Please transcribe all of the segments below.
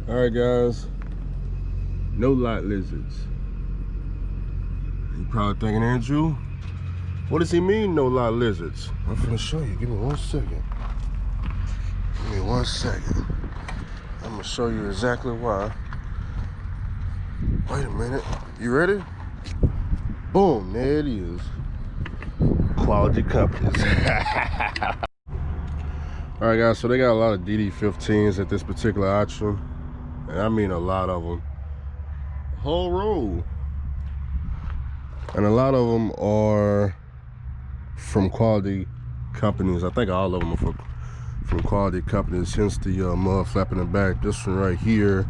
All right, guys. No lot lizards. You probably thinking, Andrew, what does he mean, no lot lizards? I'm finna show you. Give me 1 second. Give me 1 second. I'm gonna show you exactly why. Wait a minute. You ready? Boom, there it is. Quality Cummins. All right, guys, so they got a lot of DD15s at this particular auction. And I mean a lot of them. A whole row. And a lot of them are from quality companies. I think all of them are from quality companies, hence the mud flap in the back. This one right here,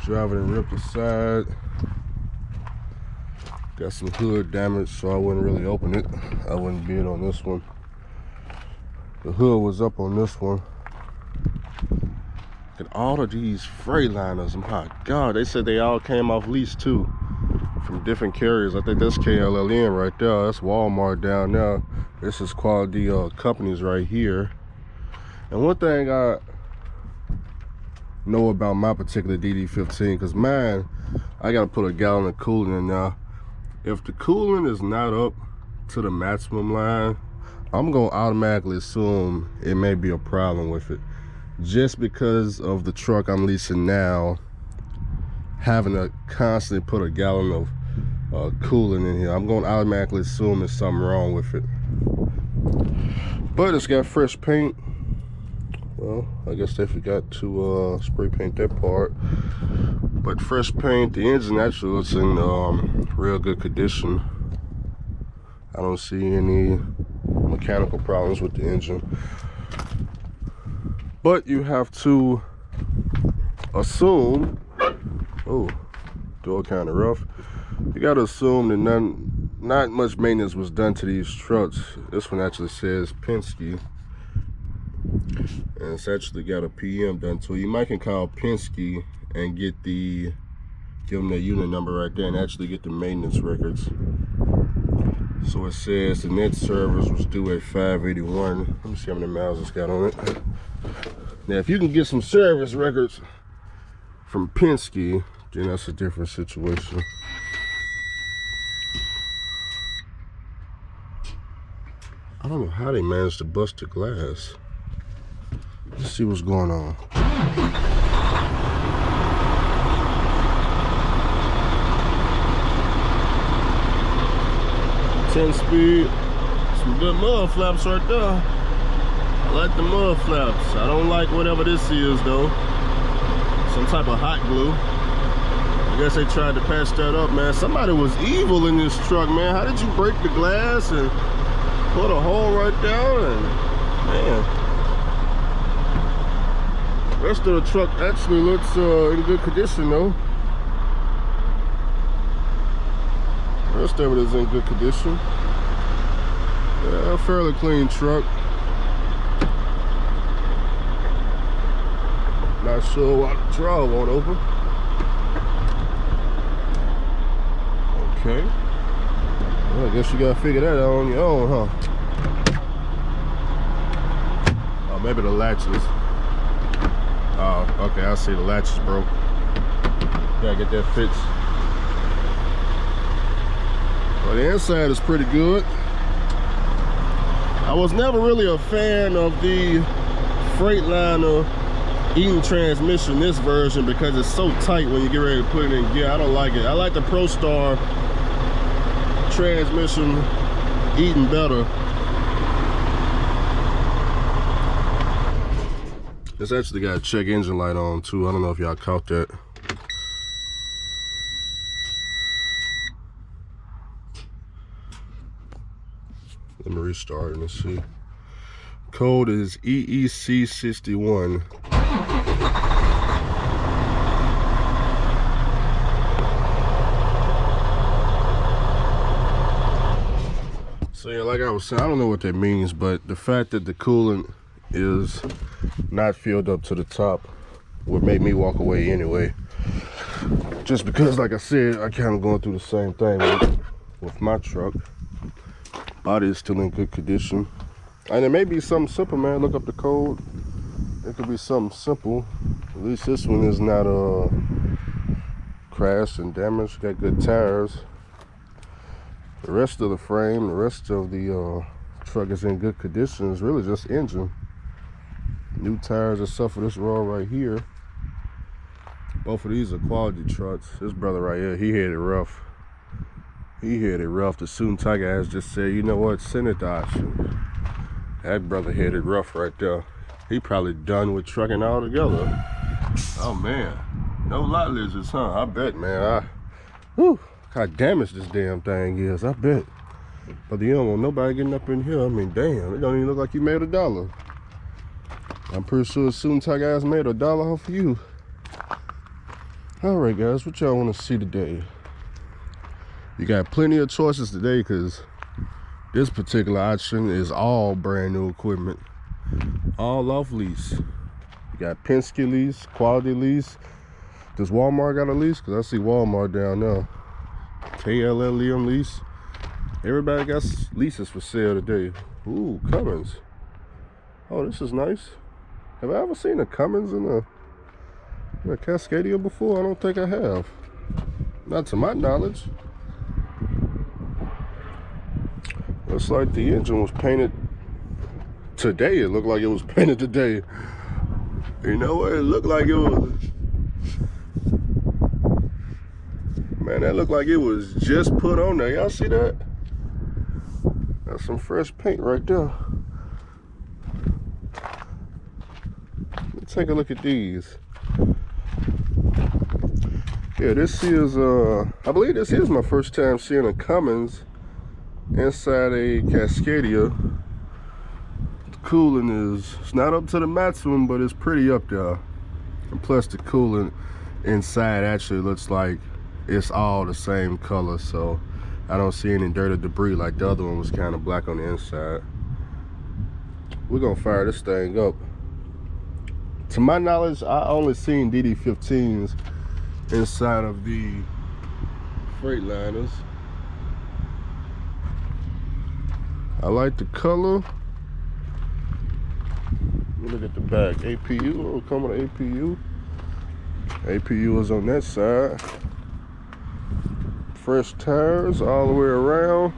driving and ripped aside. Got some hood damage, so I wouldn't really open it. I wouldn't bid on this one. The hood was up on this one. And all of these Freightliners, my God, they said they all came off lease too, from different carriers. I think that's KLLN right there. That's Walmart down there. This is quality companies right here. And one thing I know about my particular DD15, because mine, I gotta put a gallon of coolant in now. If the coolant is not up to the maximum line, I'm gonna automatically assume it may be a problem with it, just because of the truck I'm leasing now, having to constantly put a gallon of coolant in here. I'm gonna automatically assume there's something wrong with it. But it's got fresh paint. Well, I guess they forgot to spray paint that part. But fresh paint. The engine actually looks in real good condition. I don't see any mechanical problems with the engine. But you have to assume, oh, door kind of rough. You got to assume that not much maintenance was done to these trucks. This one actually says Penske, and it's actually got a PM done to it. You might can call Penske and give them their unit number right there and actually get the maintenance records. So it says the net service was due at 581. Let me see how many miles it's got on it. Now, if you can get some service records from Penske, then that's a different situation. I don't know how they managed to bust the glass. Let's see what's going on. 10-speed, some good mud flaps right there. I like the mud flaps. I don't like whatever this is though. Some type of hot glue. I guess they tried to patch that up, man. Somebody was evil in this truck, man. How did you break the glass and put a hole right there? And man, the rest of the truck actually looks in good condition though. The rest of it is in good condition. Yeah, a fairly clean truck. Not sure why the drawer won't open. Okay. Well, I guess you gotta figure that out on your own, huh? Oh, maybe the latches. Oh, okay, I see the latches broke. Gotta get that fixed. Well, the inside is pretty good. I was never really a fan of the Freightliner Eaton transmission, this version, because it's so tight when you get ready to put it in gear. I don't like it. I like the ProStar transmission Eaton better. It's actually got a check engine light on too. I don't know if y'all caught that. Let me restart and see. Code is EEC61. So yeah, like I was saying, I don't know what that means, but the fact that the coolant is not filled up to the top would make me walk away anyway. Just because, like I said, I kind of going through the same thing with my truck. Body is still in good condition. And it may be something simple, man. Look up the code. It could be something simple. At least this one is not crashed and damaged. Got good tires. The rest of the frame, the rest of the truck is in good condition. It's really just engine. New tires except for this roll right here. Both of these are quality trucks. This brother right here, he hit it rough. He hit it rough. The Suntag guys just said, you know what, send it to auction. That brother hit it rough right there. He probably done with trucking altogether. Oh man, no lot lizards, huh? I bet, man. Whew, how damaged this damn thing is, I bet. But you don't want nobody getting up in here. I mean, damn, it don't even look like you made $1. I'm pretty sure Suntag guys made $1 off of you. Alright guys, what y'all want to see today? You got plenty of choices today because this particular auction is all brand new equipment. All off lease. You got Penske lease, quality lease. Does Walmart got a lease? Because I see Walmart down there. KLLM lease. Everybody got leases for sale today. Ooh, Cummins. Oh, this is nice. Have I ever seen a Cummins in a Cascadia before? I don't think I have. Not to my knowledge. Looks like the engine was painted today. It looked like it was painted today. You know what? It looked like it was. Man, that looked like it was just put on there. Y'all see that? That's some fresh paint right there. Let's take a look at these. Yeah, this is I believe this is my first time seeing a Cummins inside a Cascadia. The cooling it's not up to the maximum, but it's pretty up there. And plus the cooling inside actually looks like it's all the same color, so I don't see any dirt or debris like the other one was kind of black on the inside. We're gonna fire this thing up. To my knowledge, I only seen DD15s inside of the Freightliners. I like the color. Look at the back. APU, it'll come with an APU. APU is on that side. Fresh tires all the way around.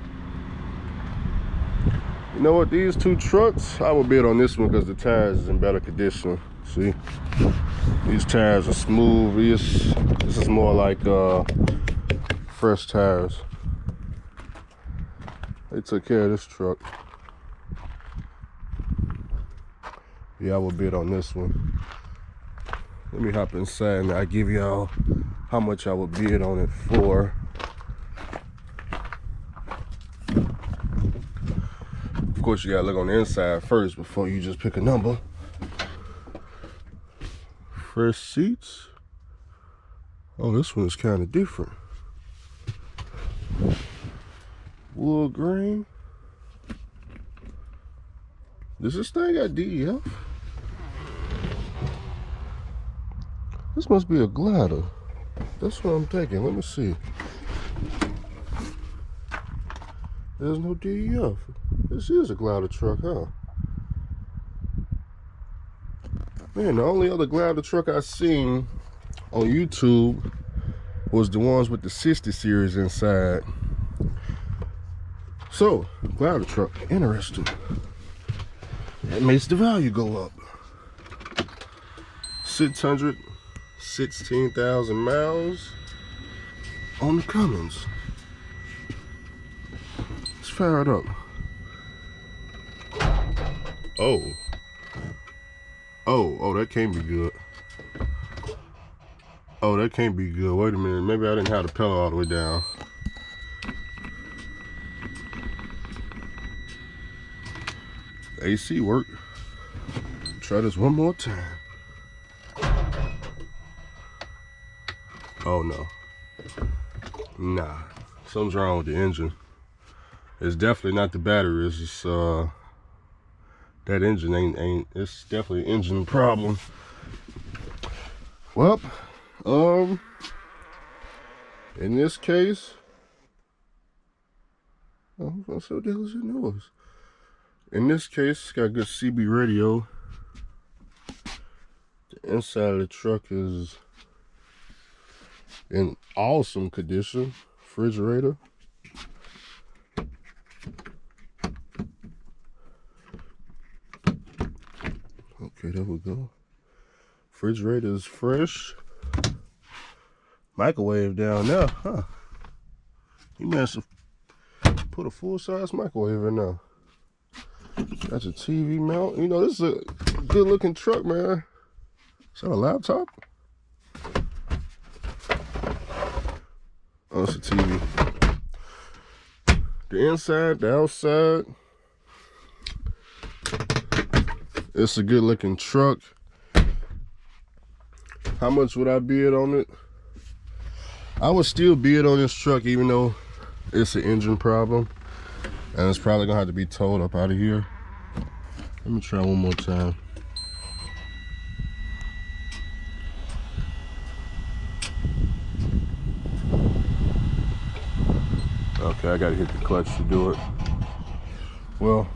You know what, these two trucks, I would bid on this one because the tires is in better condition. See, these tires are smooth. This is more like fresh tires. They took care of this truck. Yeah, I will bid on this one. Let me hop inside and I'll give y'all how much I would bid on it for. Of course, you gotta look on the inside first before you just pick a number. Fresh seats. Oh, this one is kind of different. Wood grain. Does this thing got DEF? This must be a glider. That's what I'm thinking. Let me see. There's no DEF. This is a glider truck, huh? Man, the only other glider truck I seen on YouTube was the ones with the 60 series inside. So, glider truck, interesting. That makes the value go up. 616,000 miles on the Cummins. Let's fire it up. Oh, that can't be good. Oh, that can't be good. Wait a minute. Maybe I didn't have the pedal all the way down. AC work. Try this one more time. Oh no. Nah. Something's wrong with the engine. It's definitely not the battery. It's just that engine ain't it's definitely an engine problem. Well, in this case, oh, what the hell is it noise? In this case, it's got good CB radio. The inside of the truck is in awesome condition. Refrigerator. Okay, there we go. Refrigerator is fresh. Microwave down there, huh? You managed to put a full-size microwave in there. Got your TV mount. You know, this is a good-looking truck, man. Is that a laptop? Oh, it's a TV. The inside, the outside. It's a good-looking truck. How much would I bid on it? I would still bid on this truck even though it's an engine problem. And it's probably gonna have to be towed up out of here. Let me try one more time. Okay, I gotta hit the clutch to do it. Well,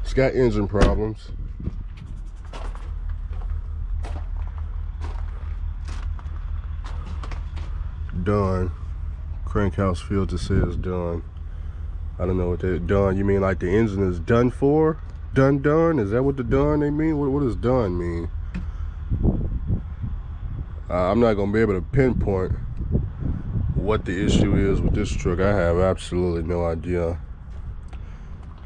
it's got engine problems. Done. Crankhouse filter says done. I don't know what that done. You mean like the engine is done for? Done? Is that what the done they mean? What does done mean? I'm not gonna be able to pinpoint what the issue is with this truck. I have absolutely no idea.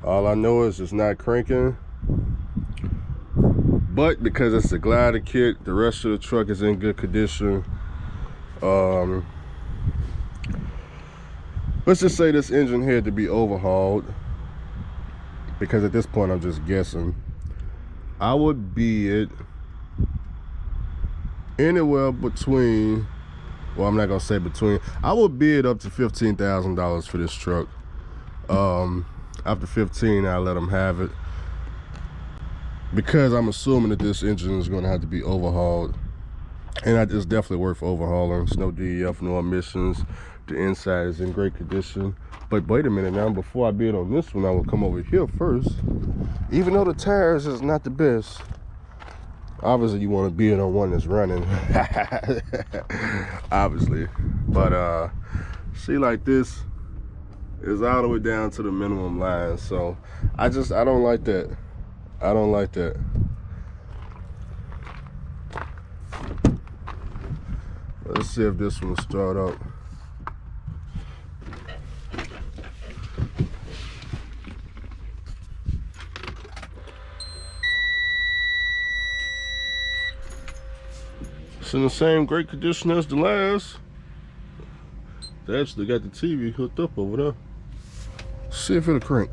All I know is it's not cranking. But because it's a glider kit, the rest of the truck is in good condition. Let's just say this engine had to be overhauled, because at this point I'm just guessing. I would bid anywhere between, well, I'm not gonna say between, I would bid up to $15,000 for this truck. After 15, I'll let them have it, because I'm assuming that this engine is gonna have to be overhauled, and it's definitely worth overhauling. It's no DEF, no emissions. The inside is in great condition. But wait a minute now, before I bid on this one, I will come over here first. Even though the tires is not the best, obviously you want to bid on one that's running. Obviously. But see, like this is all the way down to the minimum line. So I don't like that. I don't like that. Let's see if this one will start up. It's in the same great condition as the last. They actually got the TV hooked up over there. See if it'll crank.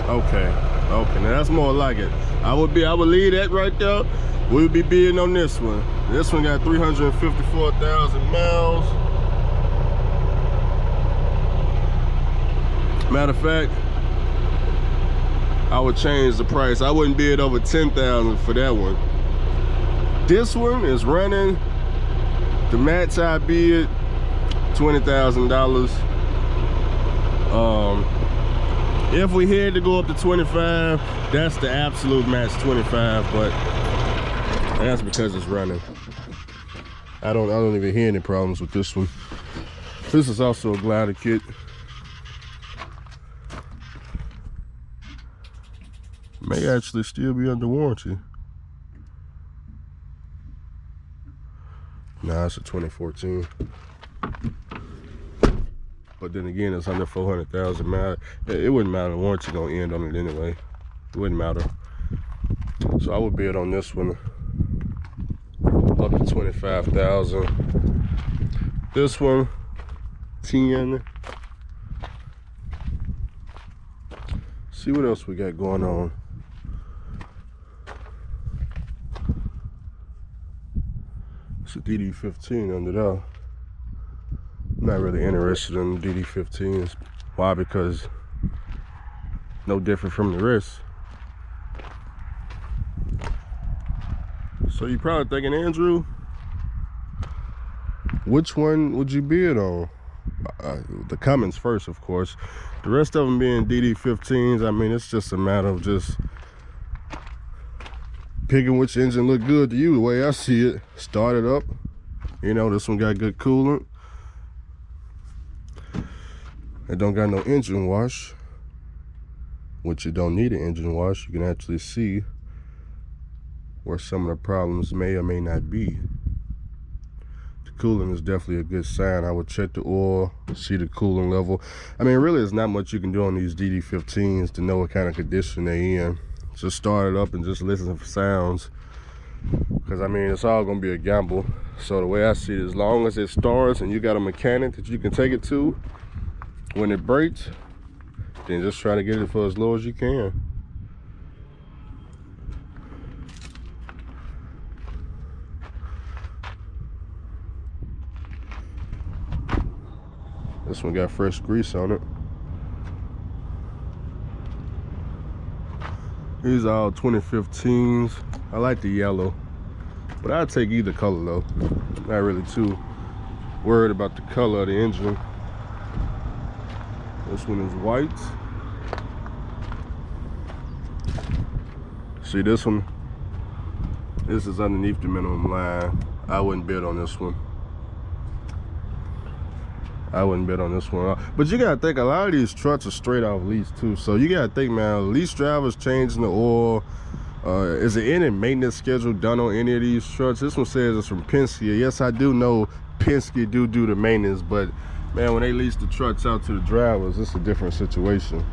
Okay, now that's more like it. I would leave that right there. We'll be bidding on this one. This one got 354,000 miles. Matter of fact, I would change the price. I wouldn't bid over 10,000 for that one. This one is running. The max I bid $20,000. If we had to go up to 25, that's the absolute max, 25. But that's because it's running. I don't even hear any problems with this one. This is also a glider kit. May actually still be under warranty. Nah, it's a 2014. But then again, it's under 400,000 miles. It wouldn't matter. The warranty gonna end on it anyway. It wouldn't matter. So I would bid on this one up to 25,000. This one, 10. See what else we got going on. It's a DD15 under there. I'm not really interested in DD15s. Why? Because no different from the rest. So you're probably thinking, Andrew, which one would you bid on? the Cummins first, of course. The rest of them being DD15s. I mean, it's just a matter of just picking which engine look good to you. The way I see it, start it up. You know, this one got good coolant. It don't got no engine wash, which you don't need an engine wash. You can actually see where some of the problems may or may not be. The coolant is definitely a good sign. I would check the oil, see the coolant level. I mean, really, there's not much you can do on these DD15s to know what kind of condition they're in. Just start it up and just listen for sounds, because I mean, it's all gonna be a gamble. So the way I see it, as long as it starts and you got a mechanic that you can take it to, when it breaks, then just try to get it for as low as you can. This one got fresh grease on it. These are all 2015s. I like the yellow, but I'd take either color though. Not really too worried about the color of the engine. This one is white. See, this one, this is underneath the minimum line. I wouldn't bid on this one. I wouldn't bet on this one. But you gotta think, a lot of these trucks are straight off lease too. So you gotta think, man, lease drivers changing the oil. Is there any maintenance schedule done on any of these trucks? This one says it's from Penske. Yes, I do know Penske do the maintenance, but man, when they lease the trucks out to the drivers, it's a different situation.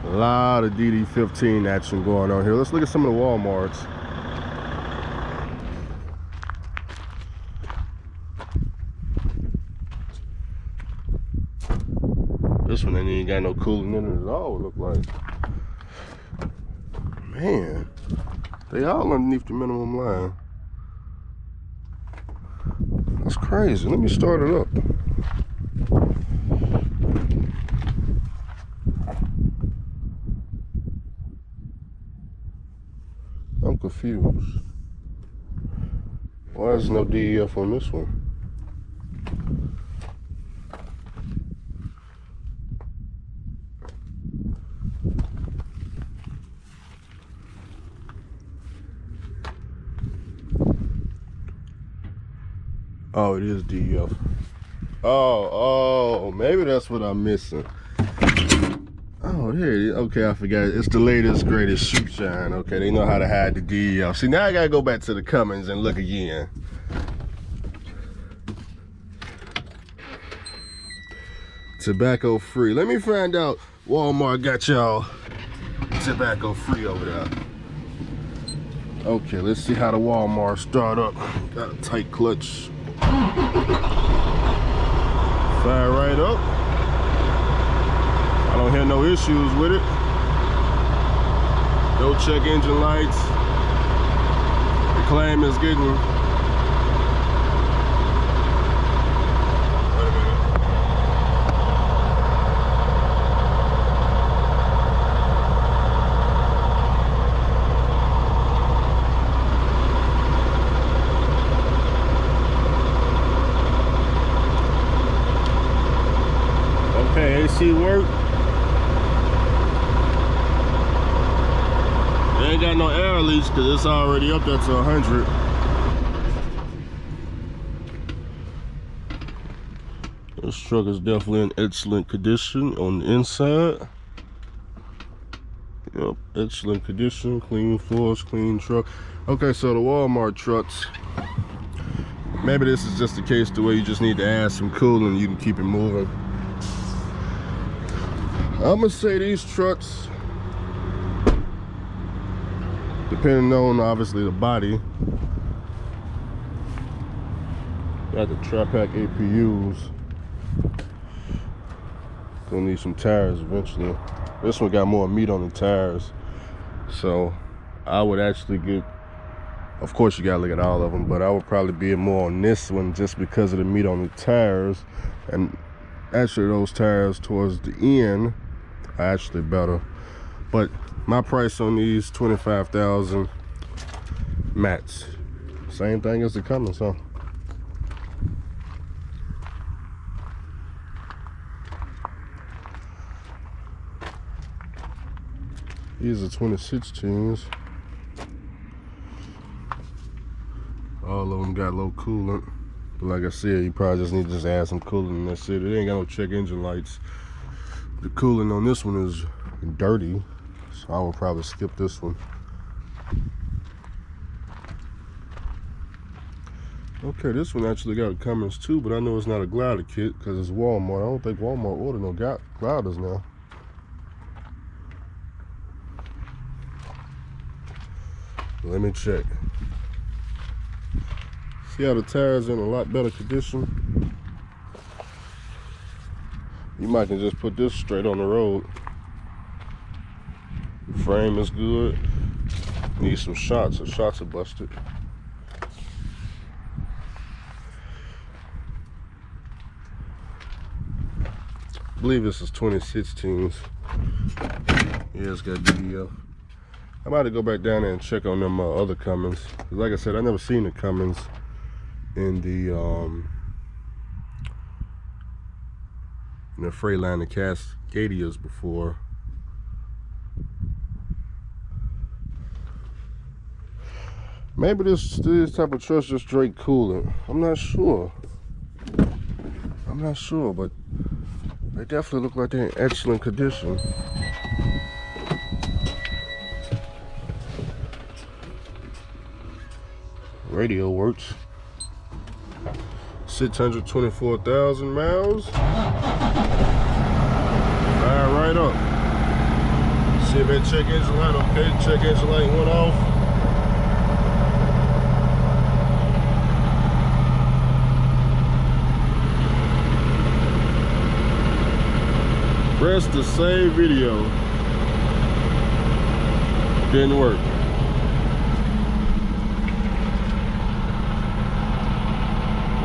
A lot of DD15 action going on here. Let's look at some of the Walmarts. This one ain't even got no cooling in it at all, it look like. Man, they all underneath the minimum line. That's crazy. Let me start it up. I'm confused. Why is no DEF on this one? Oh, it is DEF. Oh, maybe that's what I'm missing. Oh, there it is. Okay, I forgot. It's the latest, greatest shoe shine. Okay, they know how to hide the DEF. See, now I gotta go back to the Cummins and look again. Tobacco free. Let me find out Walmart got y'all tobacco free over there. Okay, let's see how the Walmart start up. Got a tight clutch. Fire right up. I don't hear no issues with it. Go check engine lights. The claim is getting. Wait a minute. Okay, AC work. Ain't got no air leaks because it's already up there to 100. This truck is definitely in excellent condition on the inside. Yep, excellent condition, clean floors, clean truck. Okay, so the Walmart trucks, maybe this is just the case the way you just need to add some coolant and you can keep it moving. I'm gonna say these trucks, depending on obviously the body, got the tri-pack APUs. Gonna need some tires eventually. This one got more meat on the tires, so I would actually get, of course you gotta look at all of them, but I would probably be more on this one just because of the meat on the tires. And actually those tires towards the end are actually better. But My price on these, $25,000 mats. Same thing as the Cummins, huh? These are 2016s. All of them got low coolant. But like I said, you probably just need to just add some coolant in that shit. It ain't got no check engine lights. The coolant on this one is dirty, so I would probably skip this one. Okay, this one actually got a Cummins too, but I know it's not a glider kit because it's Walmart. I don't think Walmart ordered no gliders now. Let me check. See how the tires in a lot better condition? You might can just put this straight on the road. Frame is good. Need some shots. The shots are busted. I believe this is 2016s. Yeah, it's got DDL. I'm about to go back down there and check on them other Cummins. Like I said, I never seen the Cummins in the Freightliner Cascadias before. Maybe this type of truck's just straight coolant. I'm not sure. But they definitely look like they're in excellent condition. Radio works. 624,000 miles. Fire right up. See if that check engine light okay. Check engine light went off. Press the save video. Didn't work.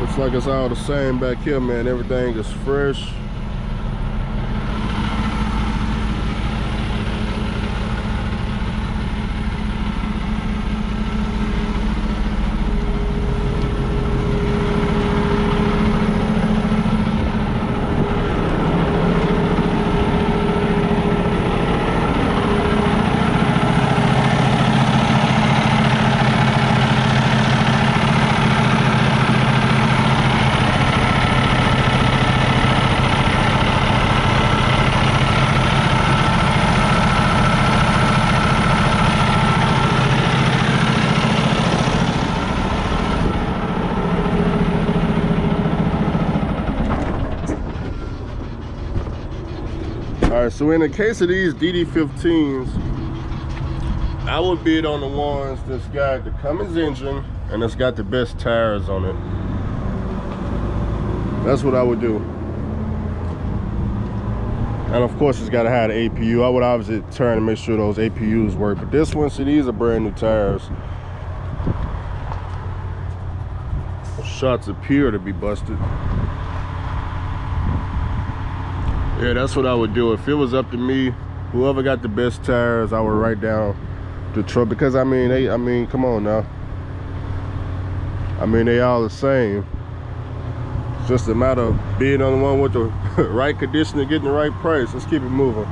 Looks like it's all the same back here, man. Everything is fresh. Alright, so in the case of these DD15s, I would bid on the ones that's got the Cummins engine and that's got the best tires on it. That's what I would do. And of course, it's got to have the APU. I would obviously turn and make sure those APUs work. But this one, see, these are brand new tires. The shots appear to be busted. Yeah, that's what I would do. If it was up to me, whoever got the best tires, I would write down the truck. Because I mean, come on now. I mean, they all the same. It's just a matter of being on the one with the right condition and getting the right price. Let's keep it moving.